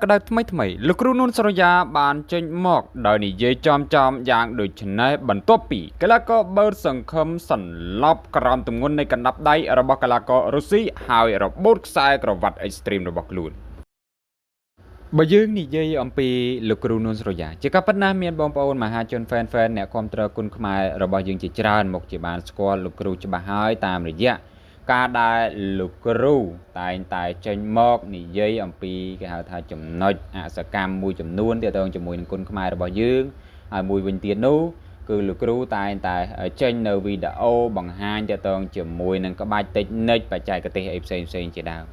ក្តៅថ្មីលោកគ្រូនួនស្រយាបានចេញមកដោយនិយាយចំយ៉ាងដូចនេះបន្ទាប់ពីកីឡាករបើសង្ឃឹមសន្លប់ក្រោមទម្ងន់នៃកណ្ដាប់ដៃរបស់កីឡាកររុស្ស៊ីហើយរបូតខ្សែក្រវ៉ាត់ Extreme របស់ខ្លួនបើយើងនិយាយអំពីលោកគ្រូនួនស្រយាជាការពិតណាស់មានបងប្អូនមហាជន fan អ្នកគាំទ្រគុណខ្មែររបស់យើងជាច្រើនមកជាបានស្គាល់លោកគ្រូច្បាស់ហើយតាមរយៈការដែលលោកគ្រូតែងតែចេញមកនិយាយអំពីគេហៅថាចំណុចអសកម្មមួយចំនួនទាក់ទងជាមួយនឹងគុណខ្មែររបស់យើងហើយមួយវិញទៀតនោះគឺលោកគ្រូតែងតែចេញនៅវីដេអូបង្ហាញទាក់ទងជាមួយនឹងក្បាច់តិចនិចបច្ចេកទេសអីផ្សេងជាដើម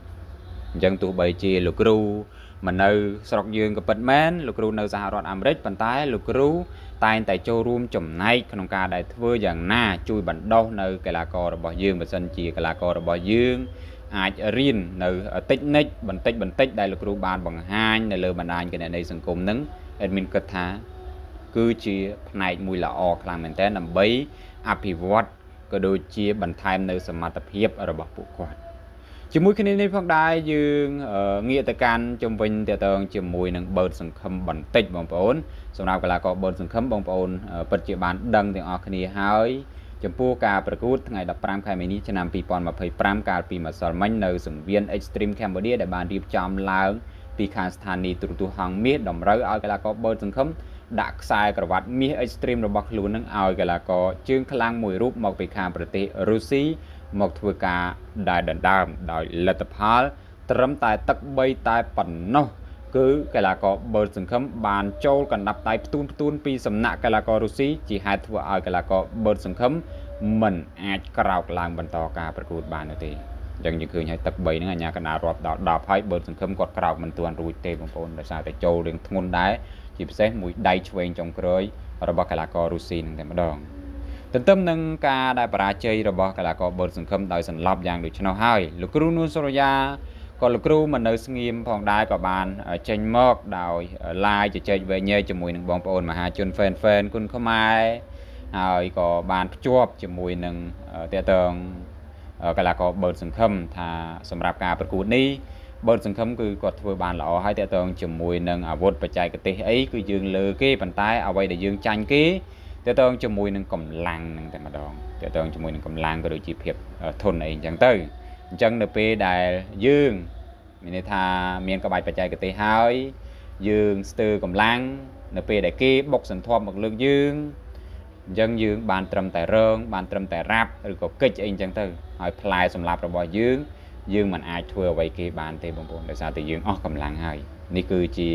អញ្ចឹងទោះបីជាលោកគ្រូមកនៅស្រុកយើងក៏ពិតមែនលោកគ្រូនៅសហរដ្ឋអាមេរិកប៉ុន្តែលោកគ្រូតែងតែចូលរួមចំណែកក្នុងការដែលធ្វើយ៉ាងណាជួយបណ្ដុះនៅកីឡាកររបស់យើងបើសិនជាកីឡាកររបស់យើងអាចរៀននៅតិចនិចបន្តិចដែលលោកគ្រូបានបង្ហាញនៅលើបណ្ដាញគណនេយ្យសង្គមហ្នឹងអេដមីនគិតថាគឺជាផ្នែកមួយល្អខ្លាំងមែនទែនដើម្បីអភិវឌ្ឍក៏ដូចជាបន្ថែមនៅសមត្ថភាពរបស់ពួកគាត់ជាមួយគ្នានេះផងដែរយើងងាកទៅកាន់ជំវិញទាក់ទងជាមួយនឹងបើកសង្ឃឹមបន្តិចបងប្អូនសម្រាប់កីឡាករបើកសង្ឃឹមបងប្អូនពិតជាបានដឹងទាំងអស់គ្នាហើយចំពោះការប្រកួតថ្ងៃ15ខែមីនាឆ្នាំ2025កាលពីម្សិលមិញនៅសង្វៀន Extreme Cambodia ដែលបានរៀបចំឡើងពីខាងស្ថានីយទូរទស្សន៍ហងមាសតម្រូវឲ្យកីឡាករបើកសង្ឃឹមដាក់ខ្សែក្រវ៉ាត់មាស Extreme របស់ខ្លួននឹងឲ្យកីឡាករជើងខ្លាំងមួយរូបមកពីខាងប្រទេសរុស្ស៊ីមកធ្វើការដែលដណ្ដើមដោយលទ្ធផលត្រឹមតែទឹក3តែប៉ុណ្ណោះគឺកីឡាករបើសង្ឃឹមបានចូលកណ្ដាប់ដៃផ្ទួនពីសំណាក់កីឡាកររុស្ស៊ីជាហេតុធ្វើឲ្យកីឡាករបើសង្ឃឹមមិនអាចក្រោកឡើងបន្តការប្រកួតបានទេអញ្ចឹងយើងឃើញហើយទឹក3ហ្នឹងអាញាកណ្ដាលរាប់ដល់10ហើយបើសង្ឃឹមគាត់ក្រោកមិនទាន់រួចទេបងប្អូនដោយសារតែចូលរឿងធ្ងន់ដែរជាពិសេសមួយដៃឆ្វេងចុងក្រោយរបស់កីឡាកររុស្ស៊ីនឹងតែម្ដងទន្ទឹមនឹងការដែលបរាជ័យរបស់កីឡាករបើសង្ឃឹមដោយសន្លប់យ៉ាងដូចនោះហើយលោកគ្រូនួនសូរយ៉ាក៏លោកគ្រូមិននៅស្ងៀមផងដែរក៏បានចេញមកដោយ live ជជែកវែងញែកជាមួយនឹងបងប្អូនមហាជន fan គុណខ្មែរហើយក៏បានភ្ជាប់ជាមួយនឹងតេតងកីឡាករបើសង្ឃឹមថាសម្រាប់ការប្រកួតនេះបើសង្ឃឹមគឺគាត់ធ្វើបានល្អហើយតេតងជាមួយនឹងអាវុធបច្ចេកទេសអីគឺយើងលើគេប៉ុន្តែអ្វីដែលយើងចាញ់គេតើតើជាមួយនឹងកម្លាំងនឹងតែម្ដងតើតើជាមួយនឹងកម្លាំងក៏ដូចជាភាពធន់អីអញ្ចឹងទៅអញ្ចឹងនៅពេលដែលយើងមានន័យថាមានក្បាច់បច្ចេកទេសហើយយើងស្ទើរកម្លាំងនៅពេលដែលគេបុកសន្ធាប់មកលើកយើងអញ្ចឹងយើងបានត្រឹមតែរងបានត្រឹមតែរ៉ាប់ឬក៏កិច្ចអីអញ្ចឹងទៅហើយផ្លែសម្លាប់របស់យើងមិនអាចធ្វើអ្វីគេបានទេបងប្អូនដោយសារតែយើងអស់កម្លាំងហើយនេះគឺជា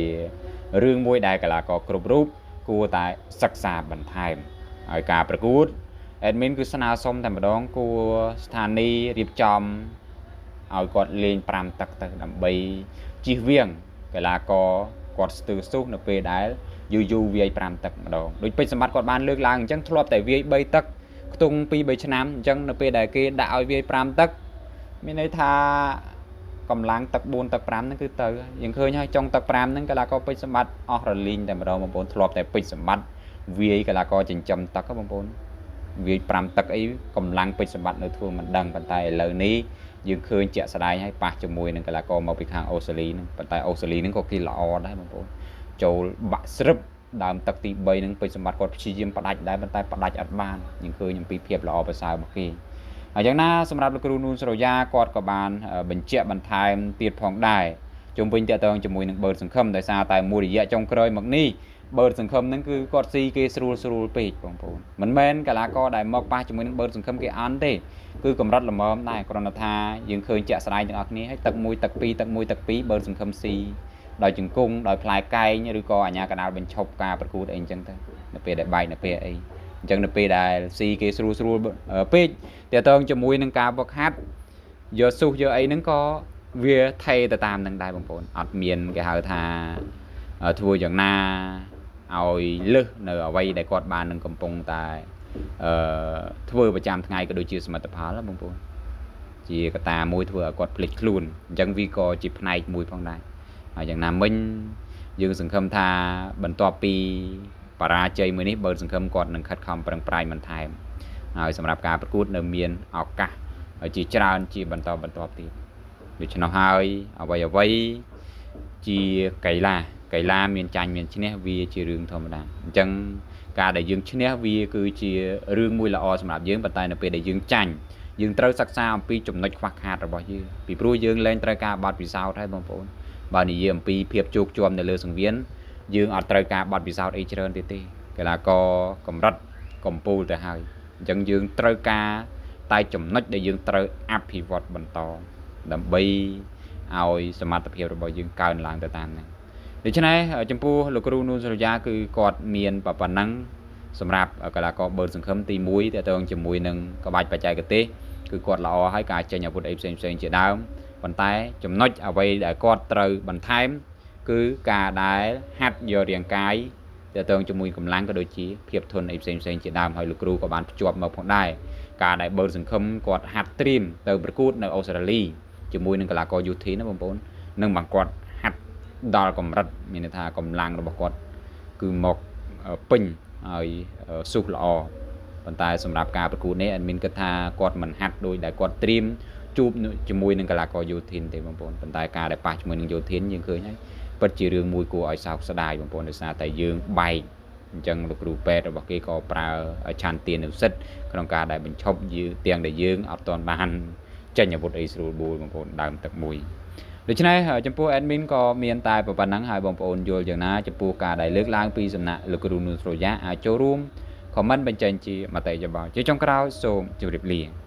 រឿងមួយដែលកីឡាករគ្រប់រូបគួរតែសិក្សាបន្ថែមហើយការប្រកួត admin គឺស្នើសុំតែម្ដងគួរស្ថានីយ៍រៀបចំឲ្យគាត់លេង5ទឹកទៅដើម្បីជៀសវាងកីឡាករគាត់ស្ទើរសុះនៅពេលដែលយូរវាយ5ទឹកម្ដងដូចពេជ្រសម្បត្តិគាត់បានលើកឡើងអញ្ចឹងធ្លាប់តែវាយ3ទឹកខ្ទង់2-3ឆ្នាំអញ្ចឹងនៅពេលដែលគេដាក់ឲ្យវាយ5ទឹកមានន័យថាកម្លាំងទឹក4ទឹក5ហ្នឹងគឺទៅយើងឃើញហើយចុងទឹក5ហ្នឹងកីឡាករពេជ្រសម្បត្តិអស់រលីងតែម្ដងបងប្អូនធ្លាប់តែពេជ្រសម្បត្តិវាយកីឡាករចិញ្ចឹមទឹកបងប្អូនវាយ5ទឹកអីកម្លាំងពេជ្រសម្បត្តិនៅធ្វើមិនដឹងប៉ុន្តែឥឡូវនេះយើងឃើញជាក់ស្ដែងហើយប៉ះជាមួយនឹងកីឡាករមកពីខាងអូស្ត្រាលីហ្នឹងប៉ុន្តែអូស្ត្រាលីហ្នឹងក៏គេល្អដែរបងប្អូនចូលបាក់ស្រឹបដើមទឹកទី3ហ្នឹងពេជ្រសម្បត្តិគាត់ព្យាយាមផ្ដាច់ដែរប៉ុន្តែផ្ដាច់អត់បានយើងឃើញអំពីភាពល្អប្រសើររបស់គេហើយយ៉ាងណាសម្រាប់លោកគ្រូនួនសូរយ៉ាគាត់ក៏បានបញ្ជាក់បន្ថែមទៀតផងដែរជុំវិញតកតងជាមួយនឹងបើសង្ឃឹមដោយសារតែមួយរយៈចុងក្រោយមកនេះបើសង្ឃឹមហ្នឹងគឺគាត់ស៊ីគេស្រួលពេកបងប្អូនមិនមែនកីឡាករដែលមកប៉ះជាមួយនឹងបើសង្ឃឹមគេអន់ទេគឺកម្រិតល្មមដែរគ្រាន់តែថាយើងឃើញជាក់ស្ដែងទាំងអស់គ្នាហើយទឹក1ទឹក2ទឹក1ទឹក2បើសង្ឃឹមស៊ីដោយជង្គង់ដោយផ្លែកែងឬក៏អាញាកណ្ដាលបញ្ឈប់ការប្រកួតអីអញ្ចឹងទៅនៅពេលដែលបែកនៅពេលអីអញ្ចឹងនៅពេលដែលស៊ីគេស្រួលពេកតើតើជាមួយនឹងការវឹកហាត់យកស៊ូសយកអីហ្នឹងក៏វាថេទៅតាមនឹងដែរបងប្អូនអត់មានគេហៅថាធ្វើយ៉ាងណាឲ្យលឹះនៅអ្វីដែលគាត់បាននឹងកំពុងតែធ្វើប្រចាំថ្ងៃក៏ដូចជាសមិទ្ធផលបងប្អូនជាកត្តាមួយធ្វើឲ្យគាត់ភ្លេចខ្លួនអញ្ចឹងវាក៏ជាផ្នែកមួយផងដែរហើយយ៉ាងណាមិញយើងសង្ឃឹមថាបន្ទាប់ពីបរាជ័យមួយនេះបើសង្ឃឹមគាត់នឹងខិតខំប្រឹងប្រែងបន្ថែមហើយសម្រាប់ការប្រកួតនៅមានឱកាសជាច្រើនជាបន្តទៀតដូច្នោះហើយអ្វី ជាកីឡាមានចាញ់មានឈ្នះវាជារឿងធម្មតាអញ្ចឹងការដែលយើងឈ្នះវាគឺជារឿងមួយល្អសម្រាប់យើងប៉ុន្តែនៅពេលដែលយើងចាញ់យើងត្រូវសិក្សាអំពីចំណុចខ្វះខាតរបស់យើងពីព្រោះយើងលែងត្រូវការបត់ពិសោធន៍ហើយបងប្អូនបើនិយាយអំពីភាពជោគជាំនៅលើសង្វៀនយើងអត់ត្រូវការបត់ពិសោធន៍អីច្រើនទៀតទេកីឡាករកម្រិតកំពូលទៅហើយអញ្ចឹងយើងត្រូវការតែចំណុចដែលយើងត្រូវអភិវឌ្ឍបន្តដើម្បីឲ្យសមត្ថភាពរបស់យើងកើនឡើងទៅតាមហ្នឹងដូច្នេះចំពោះលោកគ្រូនូនសុរិយាគឺគាត់មានប៉ុណ្ណឹងសម្រាប់កីឡាករបឺតសង្ឃឹមទី1តើតើជាមួយនឹងក្បាច់បច្ចេកទេសគឺគាត់ល្អហើយការចេញអាវុធអីផ្សេងជាដើមប៉ុន្តែចំណុចអ្វីដែលគាត់ត្រូវបន្ថែមគឺការដែលហាត់យករាងកាយតើតើជាមួយកម្លាំងក៏ដូចជាភាពធន់អីផ្សេងជាដើមហើយលោកគ្រូក៏បានភ្ជាប់មកផងដែរការដែលបឺតសង្ឃឹមគាត់ហាត់ត្រៀមទៅប្រកួតនៅអូស្ត្រាលីជាមួយនឹងកីឡាករយូធីណាបងប្អូននឹងបានគាត់ហាត់ដល់កម្រិតមានន័យថាកម្លាំងរបស់គាត់គឺមកពេញហើយស៊ូសល្អប៉ុន្តែសម្រាប់ការប្រកួតនេះadminគិតថាគាត់មិនហាត់ដោយដែលគាត់ត្រៀមជួបជាមួយនឹងកីឡាករយូធីនទេបងប្អូនប៉ុន្តែការដែលប៉ះជាមួយនឹងយូធីនយើងឃើញហើយពិតជារឿងមួយគួរឲ្យសោកស្ដាយបងប្អូនដោយសារតែយើងបែកអញ្ចឹងលោកគ្រូពេទ្យរបស់គេក៏ប្រើឆន្ទានុសិទ្ធិក្នុងការដែលបញ្ឈប់យើងទាំងដែលយើងអត់ទាន់បានចេញអាវុធអីស្រួលបួលបងប្អូនដើមទឹកមួយដូច្នេះចំពោះ admin ក៏មានតែប៉ុណ្ណឹងហើយបងប្អូនយល់យ៉ាងណាចំពោះការដែលលើកឡើងពីសំណាក់លោកគ្រូនូនសុរិយាអាចចូលរួម comment បញ្ចេញជាមតិយោបល់ជាចុងក្រោយសូមជម្រាបលា